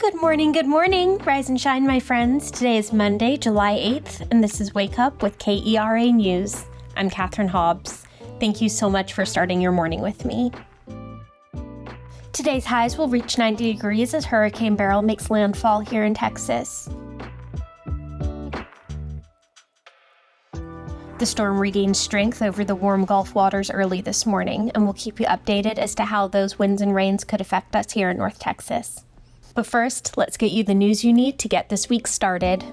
Good morning. Rise and shine, my friends. Today is Monday, July 8th, and this is Wake Up with KERA News. I'm Katherine Hobbs. Thank you so much for starting your morning with me. Today's highs will reach 90 degrees as Hurricane Beryl makes landfall here in Texas. The storm regained strength over the warm Gulf waters early this morning, and we'll keep you updated as to how those winds and rains could affect us here in North Texas. But first, let's get you the news you need to get this week started.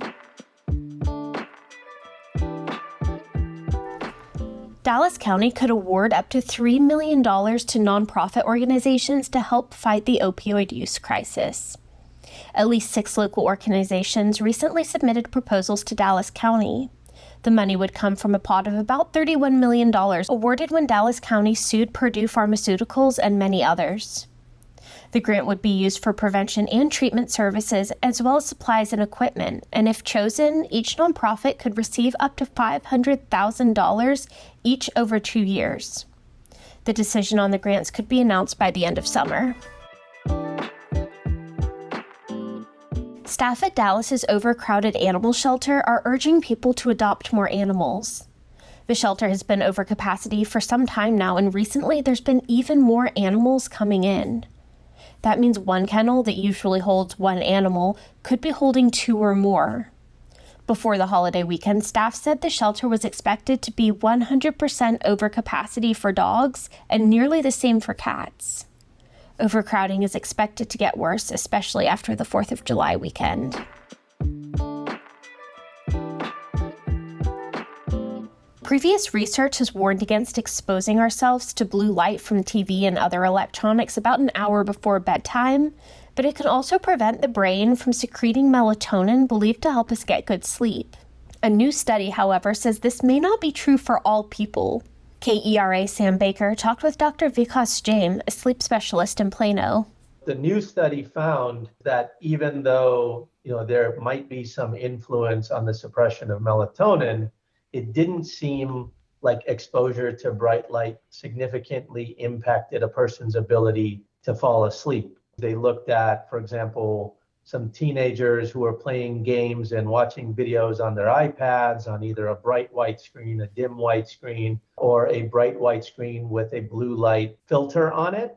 Dallas County could award up to $3 million to nonprofit organizations to help fight the opioid use crisis. At least 6 local organizations recently submitted proposals to Dallas County. The money would come from a pot of about $31 million awarded when Dallas County sued Purdue Pharmaceuticals and many others. The grant would be used for prevention and treatment services, as well as supplies and equipment, and if chosen, each nonprofit could receive up to $500,000 each over 2 years. The decision on the grants could be announced by the end of summer. Staff at Dallas's overcrowded animal shelter are urging people to adopt more animals. The shelter has been over capacity for some time now, and recently there's been even more animals coming in. That means one kennel that usually holds one animal could be holding 2 or more. Before the holiday weekend, staff said the shelter was expected to be 100% over capacity for dogs and nearly the same for cats. Overcrowding is expected to get worse, especially after the 4th of July weekend. Previous research has warned against exposing ourselves to blue light from TV and other electronics about an hour before bedtime, but it can also prevent the brain from secreting melatonin believed to help us get good sleep. A new study, however, says this may not be true for all people. KERA Sam Baker talked with Dr. Vikas Jain, a sleep specialist in Plano. The new study found that even though there might be some influence on the suppression of melatonin, it didn't seem like exposure to bright light significantly impacted a person's ability to fall asleep. They looked at, for example, some teenagers who were playing games and watching videos on their iPads on either a bright white screen, a dim white screen, or a bright white screen with a blue light filter on it.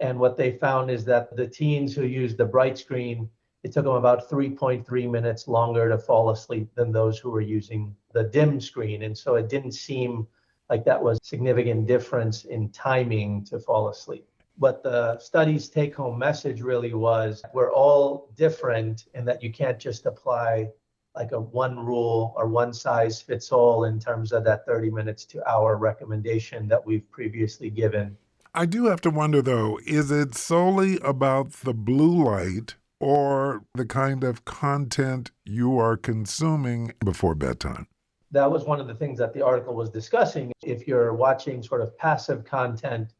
And what they found is that the teens who used the bright screen, it took them about 3.3 minutes longer to fall asleep than those who were using the dim screen. And so it didn't seem like that was a significant difference in timing to fall asleep. But the study's take-home message really was we're all different and that you can't just apply like a one rule or one size fits all in terms of that 30 minutes to hour recommendation that we've previously given. I do have to wonder, though, is it solely about the blue light or the kind of content you are consuming before bedtime? That was one of the things that the article was discussing. If you're watching sort of passive content,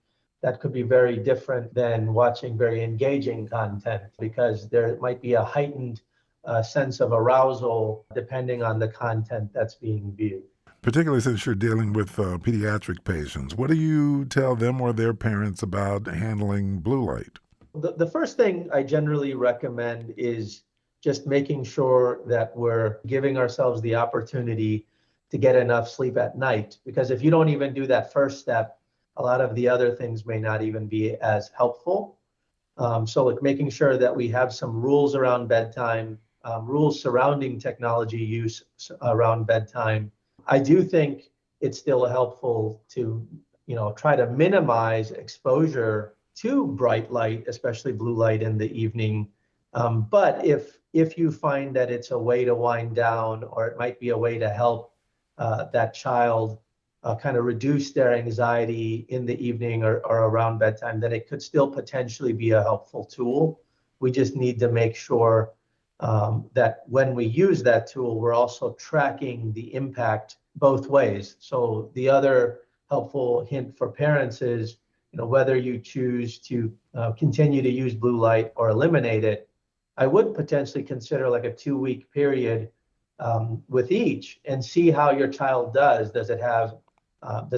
that could be very different than watching very engaging content because there might be a heightened sense of arousal depending on the content that's being viewed. Particularly since you're dealing with pediatric patients, what do you tell them or their parents about handling blue light? The first thing I generally recommend is just making sure that we're giving ourselves the opportunity to get enough sleep at night. Because if you don't even do that first step, a lot of the other things may not even be as helpful. So making sure that we have some rules around bedtime, rules surrounding technology use around bedtime. I do think it's still helpful to, try to minimize exposure to bright light, especially blue light in the evening. But if you find that it's a way to wind down, or it might be a way to help that child kind of reduce their anxiety in the evening or around bedtime, then it could still potentially be a helpful tool. We just need to make sure that when we use that tool, we're also tracking the impact both ways. So the other helpful hint for parents is, whether you choose to continue to use blue light or eliminate it, I would potentially consider like a 2-week period with each and see how your child does. Does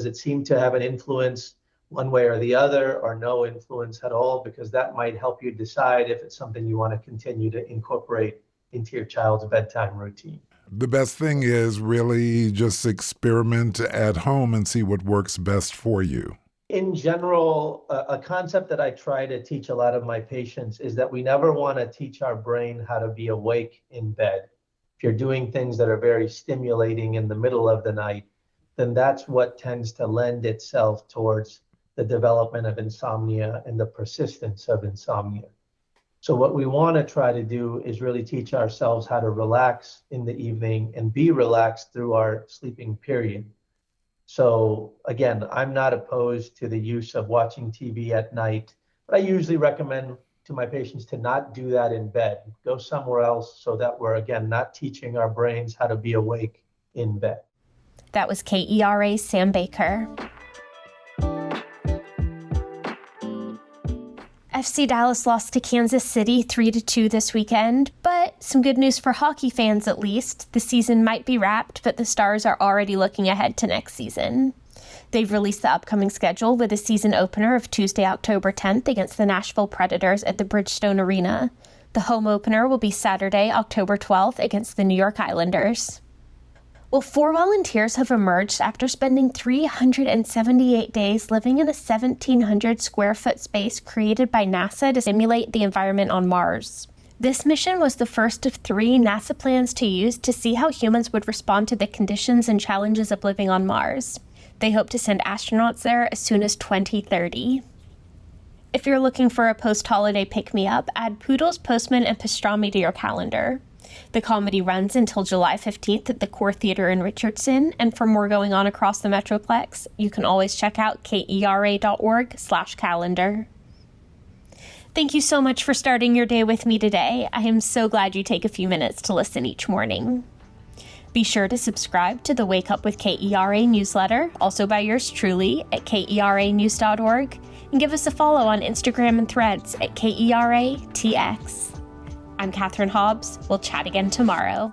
it seem to have an influence one way or the other, or no influence at all, because that might help you decide if it's something you want to continue to incorporate into your child's bedtime routine. The best thing is really just experiment at home and see what works best for you. In general, a concept that I try to teach a lot of my patients is that we never want to teach our brain how to be awake in bed. If you're doing things that are very stimulating in the middle of the night, then that's what tends to lend itself towards the development of insomnia and the persistence of insomnia. So what we want to try to do is really teach ourselves how to relax in the evening and be relaxed through our sleeping period. So again, I'm not opposed to the use of watching TV at night, but I usually recommend to my patients to not do that in bed. Go somewhere else so that we're, again, not teaching our brains how to be awake in bed. That was KERA's Sam Baker. FC Dallas lost to Kansas City 3-2 this weekend, but some good news for hockey fans at least. The season might be wrapped, but the Stars are already looking ahead to next season. They've released the upcoming schedule with a season opener of Tuesday, October 10th against the Nashville Predators at the Bridgestone Arena. The home opener will be Saturday, October 12th against the New York Islanders. Well, 4 volunteers have emerged after spending 378 days living in a 1,700 square foot space created by NASA to simulate the environment on Mars. This mission was the first of 3 NASA plans to use to see how humans would respond to the conditions and challenges of living on Mars. They hope to send astronauts there as soon as 2030. If you're looking for a post-holiday pick-me-up, add Poodles, Postman, and Pastrami to your calendar. The comedy runs until July 15th at the Core Theater in Richardson, and for more going on across the Metroplex, you can always check out kera.org/calendar. Thank you so much for starting your day with me today. I am so glad you take a few minutes to listen each morning. Be sure to subscribe to the Wake Up with KERA newsletter, also by yours truly, at keranews.org, and give us a follow on Instagram and Threads at KERATX. I'm Katherine Hobbs. We'll chat again tomorrow.